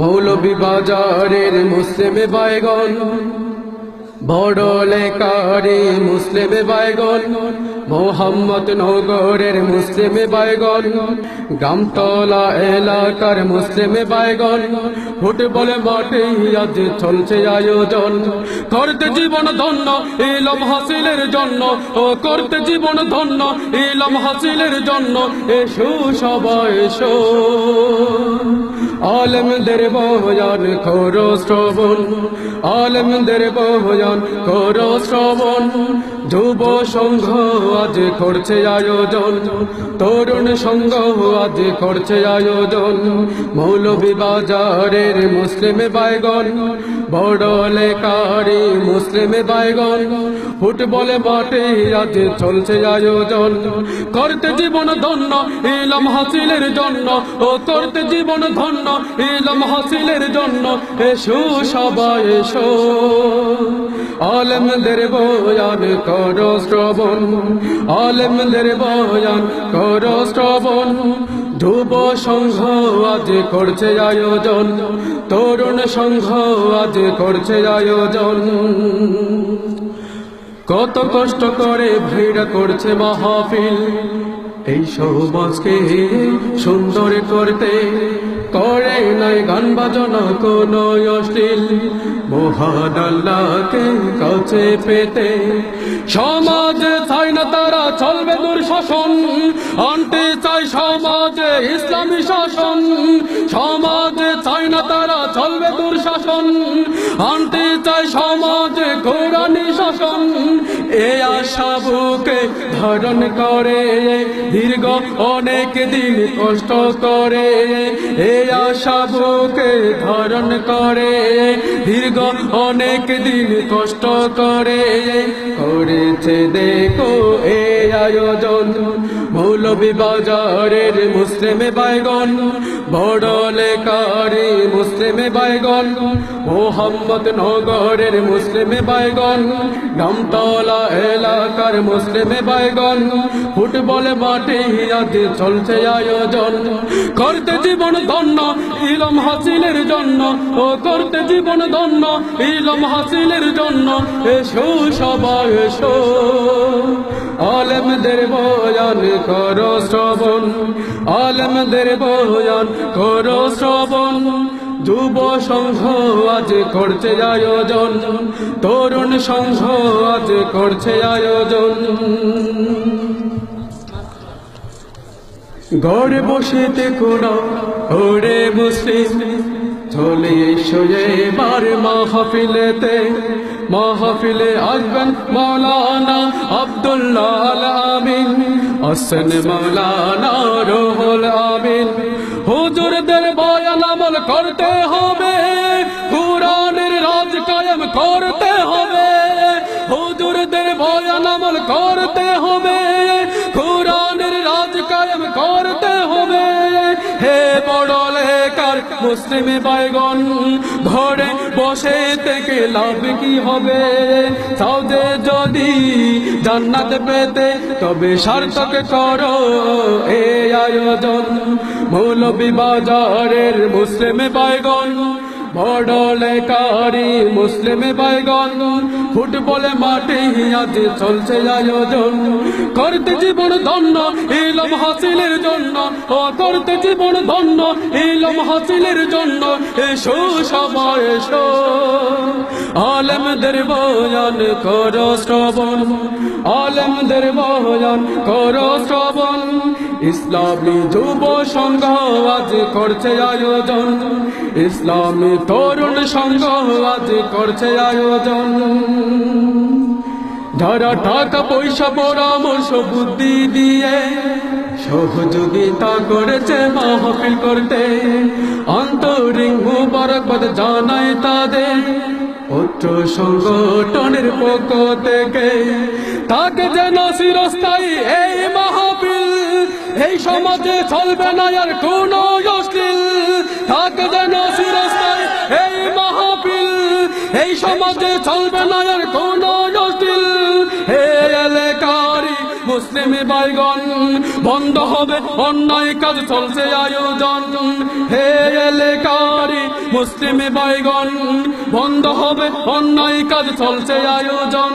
মৌলভীবাজারের মুসলিমে বাইগন, বড়লেকারে মুসলিমে বাইগন, মোহাম্মদ নগরের মুসলিমে বাইগন, গামতলা এলাকার মুসলিমে বাইগন। ফুটবল মাঠে আজ চলছে আয়োজন, করতে জীবন ধন্য ইলম হাসিলের জন্য, ও করতে জীবন ধন্য ইলম হাসিলের জন্য। এসো সবাই এসো, আলেমদের বয়ান করো শ্রবণ, আলেমদের বয়ান করো শ্রবণ। যুব সংঘ আজ করছে আয়োজন, তরুণ সংঘ আজ করছে আয়োজন। মৌলভীবাজারের মুসলিমে বাইগন, বড়লেকারে মুসলিমে বাইগন। ফুটবল মাঠে আজ চলছে আয়োজন, করতে জীবন ধন্য ইলম হাসিলের জন্য, ও করতে জীবন ধন্য ইলম হাসিলের জন্য। এসো সবাই এসো, আলেমদের বয়ান করো শ্রবণ, আলেমদের বয়ান করো শ্রবণ। যুব সংঘ আজ করছে আয়োজন, তরুণ সংঘ আজ করছে আয়োজন। কত কষ্ট করে ভিড় করছে মাহফিল, এই সমাজকে সুন্দর করতে। করে নাই গান বাজনা কোনো অশ্লীল, মহান আল্লাহকে কাছে পেতে। সমাজে চাই না তারা চলবে দুঃশাসন, আনতে চাই সমাজে ইসলামী শাসন। সমাজে চাই না তারা চলবে দুঃশাসন, আনতে চাই সমাজে কোরআনী শাসন। এ আশা বুকে ধারণ করে দীর্ঘ অনেক দিন কষ্ট করে, এ আশা বুকে ধারণ করে দীর্ঘ অনেক দিন কষ্ট করে। করেছে দেখো এ আয়োজন, মৌলভীবাজারের মুসলিমে বাইগন, বড়লেকারে মুসলিমে বাইগন, মোহাম্মদ নগরের মুসলিমে বাইগন, গামতলা এলাকার মুসলিমে বাইগন। ফুটবল মাঠে আজ চলছে আয়োজন, করতে জীবন ধন্য ইলম হাসিলের জন্য, ও করতে জীবন ধন্য ইলম হাসিলের জন্য। এসো সবাই এসো, আলেমদের বয়ান করো শ্রবণ, আলেমদের বয়ান করো শ্রবণ। যুব সংঘ আজ করছে আয়োজন, তরুণ সংঘ আজ করছে আয়োজন। ঘরে বসেতে কোনা ওরে মুসলিম, চলে এসো এবার মাহফিলেতে। মাহফিলে আসবেন মাওলানা আব্দুল্লাহ আল আমিন, আসেন মাওলানা রুহুল আমিন। হুজুরদের বয়ান আমল করতে হবে, কুরআনের রাজ কায়েম করতে হবে। হুজুরদের বয়ান আমল করতে হবে, কুরআনের রাজ কায়েম করতে হবে। হে বড়লেকার মুসলিমে বাইগন, ঘরে বসে থেকে লাভ কি হবে? চাওতে যদি জান্নাত পেতে, তবে সার্থক করো এই আয়োজন। মৌলভীবাজারের মুসলিমে বাইগন, বড়লেকারে মুসলিমে বাইগন। ফুটবল মাঠে আজ চলছে আয়োজন, করতে জীবন ধন্য ইলম হাসিলের জন্য, ও করতে জীবন ধন্য ইলম হাসিলের জন্য। এসো সবাই এসো, আলেমদের বয়ান করো শ্রবণ, আলেমদের বয়ান করো শ্রবণ। ইসলামী যুব সংঘ আজ করছে আয়োজন, ইসলামী তরুণ সংঘ আজ করছে আয়োজন। যারা টাকা পয়সা পরামর্শ বুদ্ধি দিয়ে সহযোগিতা করেছে মাহফিল করতে, আন্তরিক মুবারকবাদ জানাই তাদের। অত্র সংগঠনের পক্ষ থেকে তাকে যেন চিরস্থায়ী এই মাহফিল, এই সমাজে চলবে না আর কোনো অশ্লীল। তাকে যেন চিরস্থায়ী এই মাহফিল, এই সমাজে চলবে না আর কোনো অশ্লীল। হে এলাকারই মুসলিম মুসলিম ভাইগণ বন্ধ হবে অন্যায় কাজ চলছে আয়োজন হে এলাকারি মুসলিম ভাইগণ বন্ধ হবে অন্যায় কাজ চলছে আয়োজন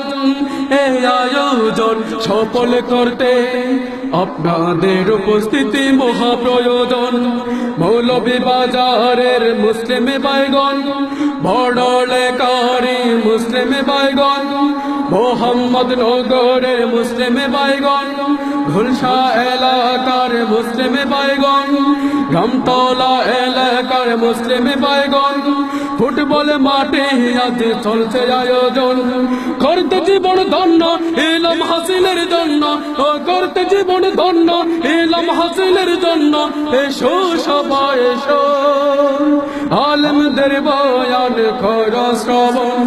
এই আয়োজন সফল করতে আপনাদের উপস্থিতি মহা প্রয়োজন মৌলভীবাজারের মুসলিম ভাইগণ বড় এলাকারি মুসলিম ভাইগণ মোহাম্মদনগরের মুসলিম ভাইগণ ঘুলশা এলাকার মুসলিম ভাইগণ রামতলা এলাকার মুসলিম ভাইগণ ফুটবল মাঠে আজ চলছে আয়োজন করতে জীবন ধন্য ইলম হাসিলের জন্য ও করতে জীবন ধন্য ইলম হাসিলের জন্য এসো সবাই এসো আলেমদের বয়ান কর শ্রবণ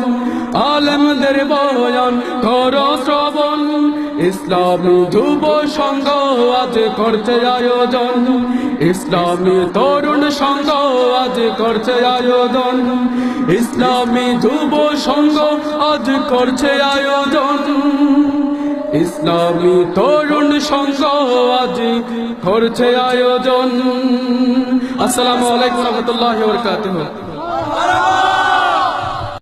আলেমদের বয়ান কর শ্রবণ ইসলামী যুব সংঘ আজ করছে আয়োজন ইসলামী তরুণ সংঘ আজ করছে আয়োজন ইসলামী যুব সংঘ আজ করছে আয়োজন ইসলামী তরুণ সংঘ আজ করছে আয়োজন আসসালামু আলাইকুম ওয়া রাহমাতুল্লাহি ওয়া বারাকাতুহু